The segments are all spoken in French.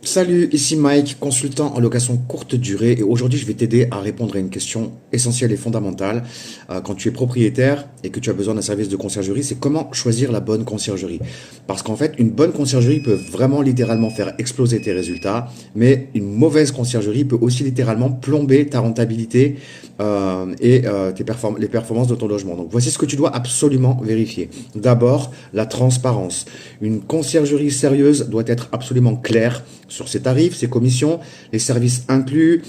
Salut, ici Mike, consultant en location courte durée et aujourd'hui je vais t'aider à répondre à une question essentielle et fondamentale. Quand tu es propriétaire et que tu as besoin d'un service de conciergerie, c'est comment choisir la bonne conciergerie. Parce qu'en fait, une bonne conciergerie peut vraiment littéralement faire exploser tes résultats, mais une mauvaise conciergerie peut aussi littéralement plomber ta rentabilité les performances de ton logement. Donc voici ce que tu dois absolument vérifier. D'abord, la transparence. Une conciergerie sérieuse doit être absolument claire sur ses tarifs, ses commissions, les services inclus.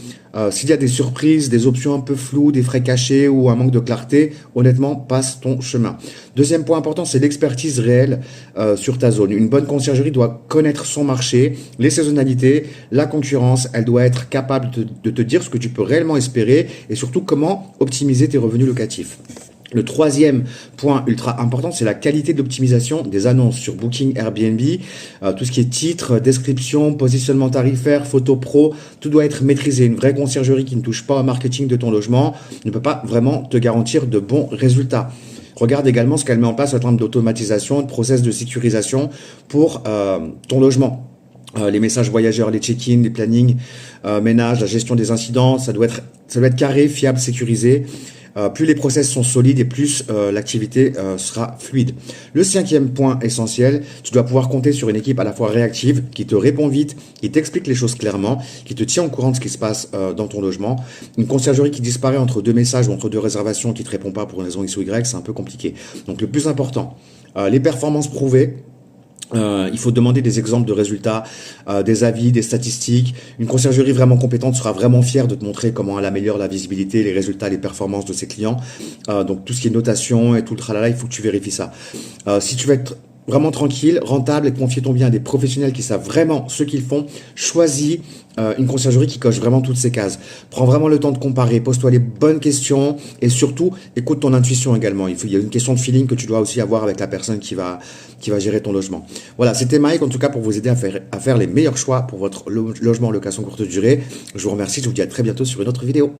S'il y a des surprises, des options un peu floues, des frais cachés ou un manque de clarté, honnêtement, passe ton chemin. Deuxième point important, c'est l'expertise réelle sur ta zone. Une bonne conciergerie doit connaître son marché, les saisonnalités, la concurrence. Elle doit être capable de te dire ce que tu peux réellement espérer et surtout comment optimiser tes revenus locatifs. Le troisième point ultra important, c'est la qualité d'optimisation des annonces sur Booking, Airbnb, tout ce qui est titre, description, positionnement tarifaire, photo pro, tout doit être maîtrisé. Une vraie conciergerie qui ne touche pas au marketing de ton logement ne peut pas vraiment te garantir de bons résultats. Regarde également ce qu'elle met en place en termes d'automatisation, de process de sécurisation pour ton logement. Les messages voyageurs, les check-in, les plannings, ménage, la gestion des incidents, ça doit être carré, fiable, sécurisé. Plus les process sont solides et plus l'activité sera fluide. Le cinquième point essentiel, tu dois pouvoir compter sur une équipe à la fois réactive, qui te répond vite, qui t'explique les choses clairement, qui te tient au courant de ce qui se passe dans ton logement. Une conciergerie qui disparaît entre deux messages ou entre deux réservations, qui ne te répond pas pour une raison X ou Y, c'est un peu compliqué. Donc le plus important, les performances prouvées. Il faut demander des exemples de résultats, des avis, des statistiques. Une conciergerie vraiment compétente sera vraiment fière de te montrer comment elle améliore la visibilité, les résultats, les performances de ses clients. Donc tout ce qui est notation et tout le tralala, il faut que tu vérifies ça. Si tu veux être vraiment tranquille, rentable et confier ton bien à des professionnels qui savent vraiment ce qu'ils font, choisis une conciergerie qui coche vraiment toutes ces cases. Prends vraiment le temps de comparer, pose-toi les bonnes questions et surtout, écoute ton intuition également. Il y a une question de feeling que tu dois aussi avoir avec la personne qui va gérer ton logement. Voilà, c'était Mike, en tout cas pour vous aider à faire les meilleurs choix pour votre logement en location courte durée. Je vous remercie, je vous dis à très bientôt sur une autre vidéo.